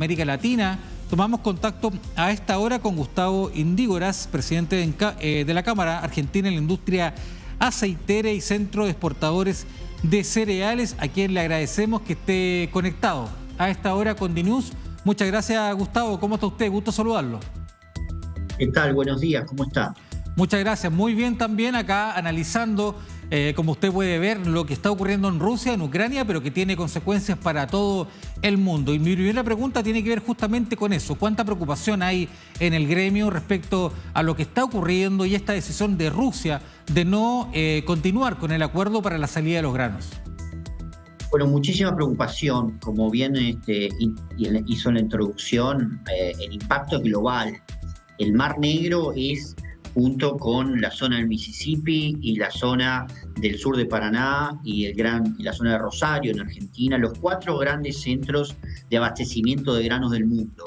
América Latina. Tomamos contacto a esta hora con Gustavo Indígoras, presidente de la Cámara Argentina en la Industria Aceitera y Centro de Exportadores de Cereales, a quien le agradecemos que esté conectado a esta hora con DNews. Muchas gracias, Gustavo. ¿Cómo está usted? Gusto saludarlo. ¿Qué tal? Buenos días. ¿Cómo está? Muchas gracias. Muy bien también acá analizando, como usted puede ver, lo que está ocurriendo en Rusia, en Ucrania, pero que tiene consecuencias para todo el mundo. Y mi primera pregunta tiene que ver justamente con eso. ¿Cuánta preocupación hay en el gremio respecto a lo que está ocurriendo y esta decisión de Rusia de no continuar con el acuerdo para la salida de los granos? Bueno, muchísima preocupación. Como bien hizo en la introducción, el impacto es global. El Mar Negro es, junto con la zona del Mississippi y la zona del sur de Paraná y la zona de Rosario en Argentina, los 4 grandes centros de abastecimiento de granos del mundo.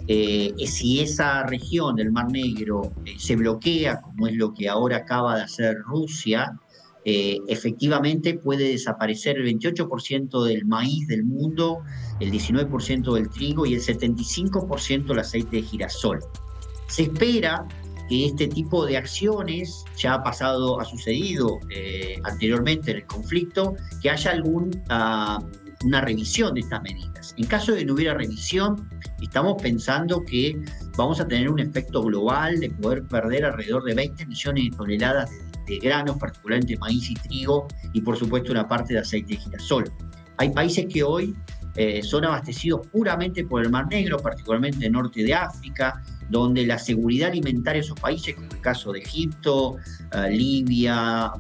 Si esa región del Mar Negro se bloquea, como es lo que ahora acaba de hacer Rusia, efectivamente puede desaparecer el 28% del maíz del mundo, el 19% del trigo y el 75% del aceite de girasol. Se espera que este tipo de acciones, ya ha sucedido anteriormente en el conflicto, que haya una revisión de estas medidas. En caso de que no hubiera revisión, estamos pensando que vamos a tener un efecto global de poder perder alrededor de 20 millones de toneladas de granos, particularmente maíz y trigo, y por supuesto una parte de aceite de girasol. Hay países que hoy son abastecidos puramente por el Mar Negro, particularmente el norte de África, donde la seguridad alimentaria de esos países, como el caso de Egipto, Libia,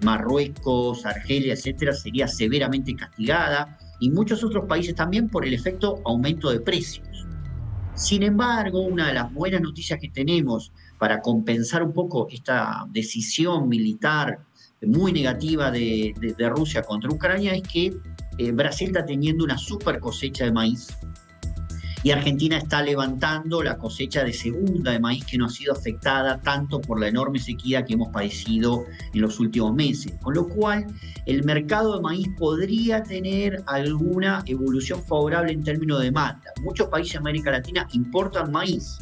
Marruecos, Argelia, etcétera, sería severamente castigada, y muchos otros países también por el efecto aumento de precios. Sin embargo, una de las buenas noticias que tenemos para compensar un poco esta decisión militar muy negativa de Rusia contra Ucrania es que Brasil está teniendo una super cosecha de maíz y Argentina está levantando la cosecha de segunda de maíz que no ha sido afectada tanto por la enorme sequía que hemos padecido en los últimos meses. Con lo cual, el mercado de maíz podría tener alguna evolución favorable en términos de demanda. Muchos países de América Latina importan maíz.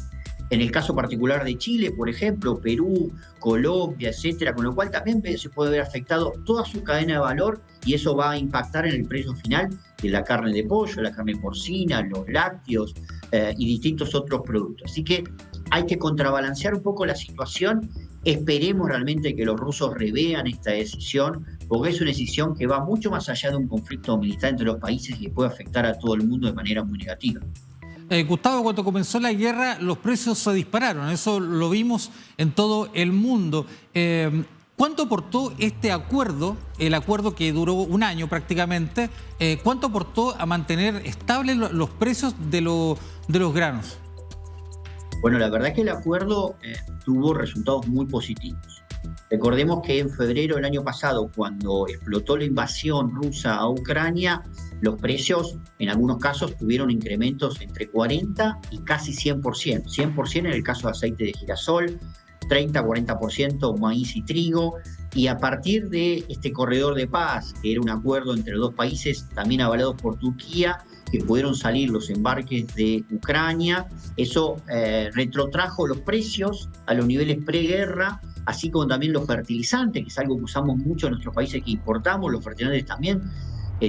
En el caso particular de Chile, por ejemplo, Perú, Colombia, etcétera, con lo cual también se puede ver afectado toda su cadena de valor y eso va a impactar en el precio final de la carne de pollo, la carne porcina, los lácteos y distintos otros productos. Así que hay que contrabalancear un poco la situación. Esperemos realmente que los rusos revean esta decisión, porque es una decisión que va mucho más allá de un conflicto militar entre los países y que puede afectar a todo el mundo de manera muy negativa. Gustavo, cuando comenzó la guerra, los precios se dispararon. Eso lo vimos en todo el mundo. ¿Cuánto aportó este acuerdo, el acuerdo que duró un año prácticamente, cuánto aportó a mantener estables los precios de los granos? Bueno, la verdad es que el acuerdo tuvo resultados muy positivos. Recordemos que en febrero del año pasado, cuando explotó la invasión rusa a Ucrania, los precios en algunos casos tuvieron incrementos entre 40 y casi 100%. 100% en el caso de aceite de girasol, 30-40% maíz y trigo. Y a partir de este corredor de paz, que era un acuerdo entre los dos países, también avalados por Turquía, que pudieron salir los embarques de Ucrania, eso retrotrajo los precios a los niveles preguerra, así como también los fertilizantes, que es algo que usamos mucho en nuestros países que importamos, los fertilizantes también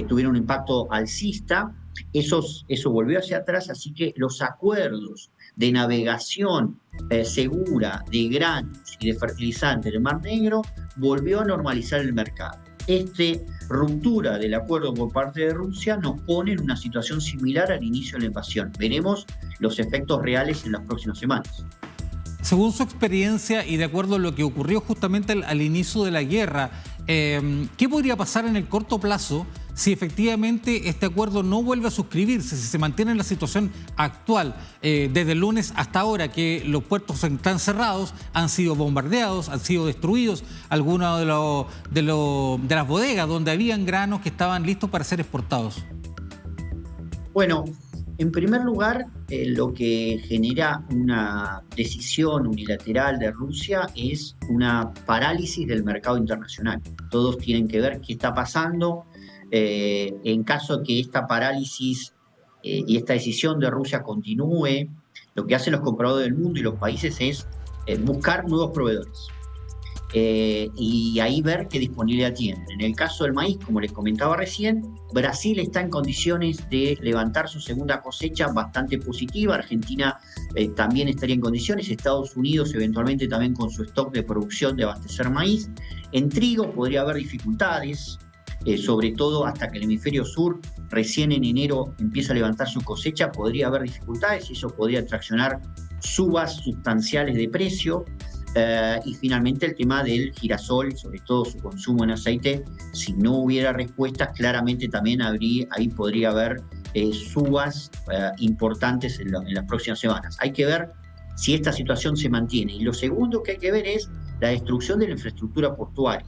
tuvieron un impacto alcista. Eso volvió hacia atrás, así que los acuerdos de navegación segura de granos y de fertilizantes del Mar Negro volvió a normalizar el mercado. Esta ruptura del acuerdo por parte de Rusia nos pone en una situación similar al inicio de la invasión. Veremos los efectos reales en las próximas semanas. Según su experiencia y de acuerdo a lo que ocurrió justamente al inicio de la guerra, ¿qué podría pasar en el corto plazo si efectivamente este acuerdo no vuelve a suscribirse, si se mantiene en la situación actual, desde el lunes hasta ahora, que los puertos están cerrados, han sido bombardeados, han sido destruidos algunas de las bodegas donde habían granos que estaban listos para ser exportados? Bueno, en primer lugar, lo que genera una decisión unilateral de Rusia es una parálisis del mercado internacional. Todos tienen que ver qué está pasando. En caso de que esta parálisis y esta decisión de Rusia continúe, lo que hacen los compradores del mundo y los países es buscar nuevos proveedores. Y ahí ver qué disponibilidad tienen. En el caso del maíz, como les comentaba recién, Brasil está en condiciones de levantar su segunda cosecha bastante positiva, Argentina también estaría en condiciones, Estados Unidos eventualmente también con su stock de producción de abastecer maíz. En trigo podría haber dificultades, sobre todo hasta que el hemisferio sur recién en enero empieza a levantar su cosecha, podría haber dificultades y eso podría traccionar subas sustanciales de precio. Y finalmente el tema del girasol, sobre todo su consumo en aceite, si no hubiera respuestas, claramente también ahí podría haber subas importantes en las próximas semanas. Hay que ver si esta situación se mantiene. Y lo segundo que hay que ver es la destrucción de la infraestructura portuaria,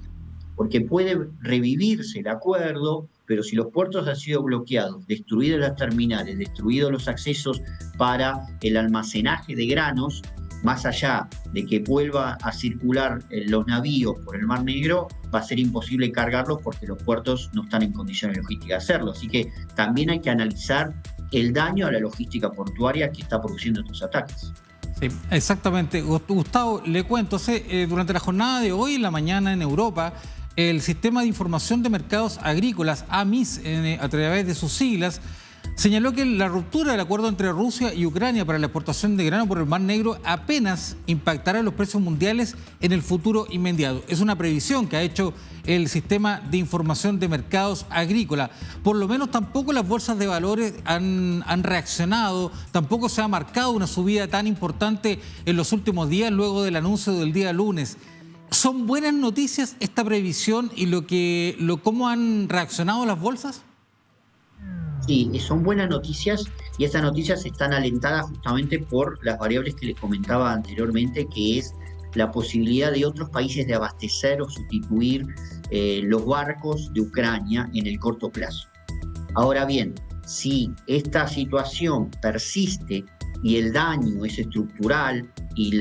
porque puede revivirse el acuerdo, pero si los puertos han sido bloqueados, destruidas las terminales, destruidos los accesos para el almacenaje de granos, más allá de que vuelva a circular los navíos por el Mar Negro, va a ser imposible cargarlos porque los puertos no están en condiciones logísticas de hacerlo. Así que también hay que analizar el daño a la logística portuaria que está produciendo estos ataques. Sí, exactamente. Gustavo, le cuento, durante la jornada de hoy, en la mañana en Europa, el Sistema de Información de Mercados Agrícolas, AMIS, a través de sus siglas, señaló que la ruptura del acuerdo entre Rusia y Ucrania para la exportación de grano por el Mar Negro apenas impactará los precios mundiales en el futuro inmediato. Es una previsión que ha hecho el Sistema de Información de Mercados Agrícolas. Por lo menos tampoco las bolsas de valores han reaccionado, tampoco se ha marcado una subida tan importante en los últimos días luego del anuncio del día lunes. ¿Son buenas noticias esta previsión y cómo han reaccionado las bolsas? Sí, son buenas noticias y estas noticias están alentadas justamente por las variables que les comentaba anteriormente, que es la posibilidad de otros países de abastecer o sustituir los barcos de Ucrania en el corto plazo. Ahora bien, si esta situación persiste y el daño es estructural y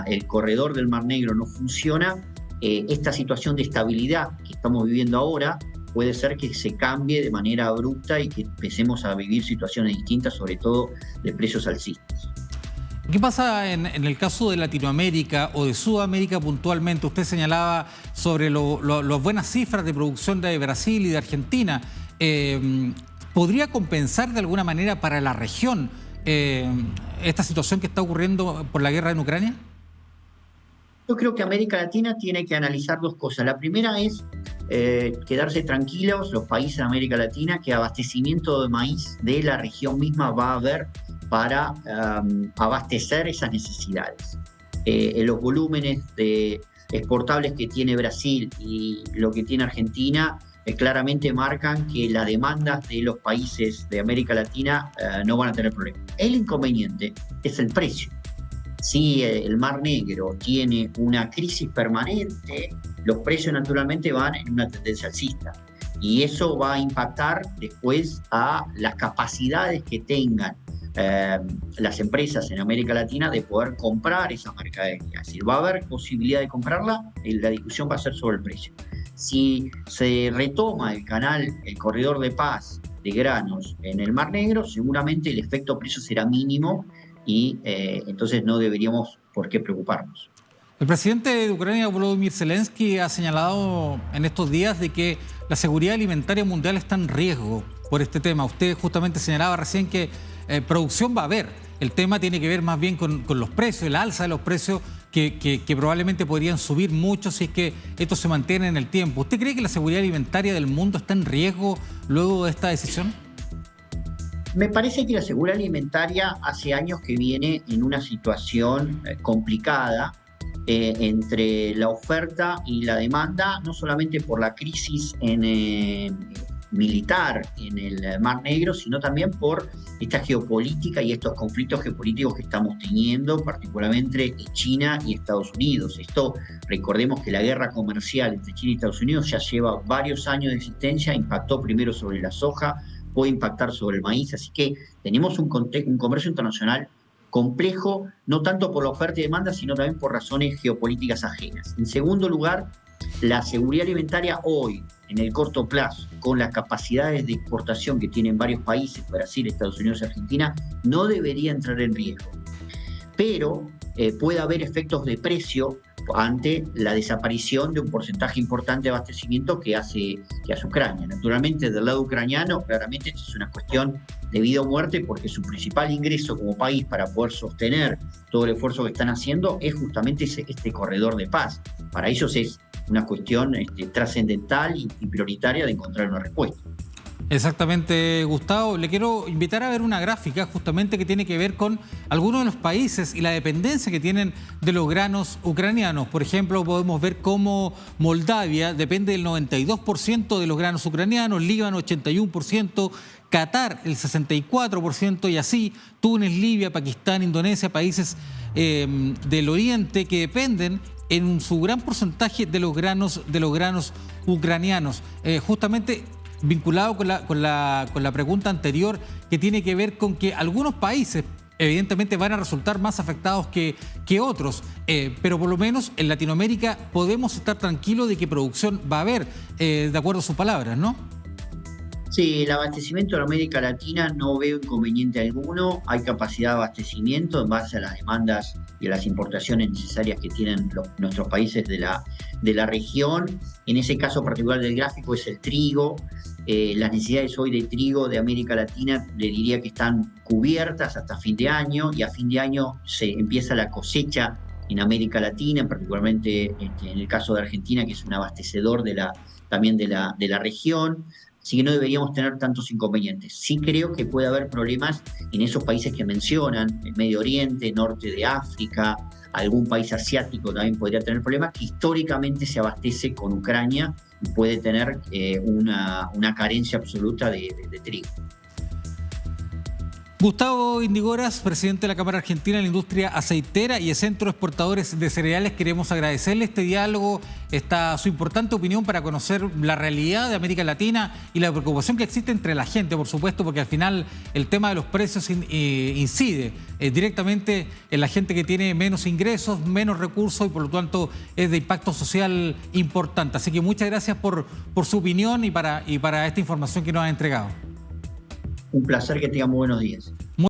el corredor del Mar Negro no funciona, esta situación de estabilidad que estamos viviendo ahora puede ser que se cambie de manera abrupta y que empecemos a vivir situaciones distintas, sobre todo de precios alcistas. ¿Qué pasa en el caso de Latinoamérica o de Sudamérica puntualmente? Usted señalaba sobre las buenas cifras de producción de Brasil y de Argentina. ¿Podría compensar de alguna manera para la región esta situación que está ocurriendo por la guerra en Ucrania? Yo creo que América Latina tiene que analizar dos cosas. La primera es quedarse tranquilos los países de América Latina que abastecimiento de maíz de la región misma va a haber para abastecer esas necesidades. Los volúmenes exportables que tiene Brasil y lo que tiene Argentina claramente marcan que las demandas de los países de América Latina no van a tener problemas. El inconveniente es el precio. Si el Mar Negro tiene una crisis permanente, los precios naturalmente van en una tendencia alcista. Y eso va a impactar después a las capacidades que tengan las empresas en América Latina de poder comprar esa mercadería. Es decir, va a haber posibilidad de comprarla, la discusión va a ser sobre el precio. Si se retoma el corredor de paz de granos en el Mar Negro, seguramente el efecto precio será mínimo y entonces no deberíamos por qué preocuparnos. El presidente de Ucrania, Volodymyr Zelensky, ha señalado en estos días de que la seguridad alimentaria mundial está en riesgo por este tema. Usted justamente señalaba recién que producción va a haber. El tema tiene que ver más bien con los precios, el alza de los precios que probablemente podrían subir mucho si es que esto se mantiene en el tiempo. ¿Usted cree que la seguridad alimentaria del mundo está en riesgo luego de esta decisión? Me parece que la seguridad alimentaria hace años que viene en una situación complicada entre la oferta y la demanda, no solamente por la crisis militar en el Mar Negro, sino también por esta geopolítica y estos conflictos geopolíticos que estamos teniendo, particularmente entre China y Estados Unidos. Esto, recordemos que la guerra comercial entre China y Estados Unidos ya lleva varios años de existencia, impactó primero sobre la soja, puede impactar sobre el maíz, así que tenemos un comercio internacional complejo, no tanto por la oferta y demanda, sino también por razones geopolíticas ajenas. En segundo lugar, la seguridad alimentaria hoy, en el corto plazo, con las capacidades de exportación que tienen varios países, Brasil, Estados Unidos y Argentina, no debería entrar en riesgo. Pero puede haber efectos de precio ante la desaparición de un porcentaje importante de abastecimiento que hace Ucrania. Naturalmente, del lado ucraniano, claramente esto es una cuestión de vida o muerte, porque su principal ingreso como país para poder sostener todo el esfuerzo que están haciendo es justamente este corredor de paz. Para ellos es una cuestión trascendental y prioritaria de encontrar una respuesta. Exactamente, Gustavo. Le quiero invitar a ver una gráfica justamente que tiene que ver con algunos de los países y la dependencia que tienen de los granos ucranianos. Por ejemplo, podemos ver cómo Moldavia depende del 92% de los granos ucranianos, Líbano 81%, Qatar el 64% y así Túnez, Libia, Pakistán, Indonesia, países del oriente que dependen en su gran porcentaje de los granos ucranianos. Justamente vinculado con la pregunta anterior, que tiene que ver con que algunos países evidentemente van a resultar más afectados que otros, pero por lo menos en Latinoamérica podemos estar tranquilos de que producción va a haber, de acuerdo a sus palabras, ¿no? Sí, el abastecimiento de América Latina no veo inconveniente alguno. Hay capacidad de abastecimiento en base a las demandas y a las importaciones necesarias que tienen nuestros países de la región. En ese caso particular del gráfico es el trigo. Las necesidades hoy de trigo de América Latina le diría que están cubiertas hasta fin de año, y a fin de año se empieza la cosecha en América Latina, particularmente en el caso de Argentina, que es un abastecedor también de la región. Así que no deberíamos tener tantos inconvenientes. Sí creo que puede haber problemas en esos países que mencionan, el Medio Oriente, norte de África, algún país asiático también podría tener problemas, que históricamente se abastece con Ucrania y puede tener una carencia absoluta de trigo. Gustavo Indigoras, presidente de la Cámara Argentina de la Industria Aceitera y de Centro Exportadores de Cereales, queremos agradecerle este diálogo, su importante opinión para conocer la realidad de América Latina y la preocupación que existe entre la gente, por supuesto, porque al final el tema de los precios incide directamente en la gente que tiene menos ingresos, menos recursos y por lo tanto es de impacto social importante. Así que muchas gracias por su opinión y para esta información que nos ha entregado. Un placer, que tengan muy buenos días.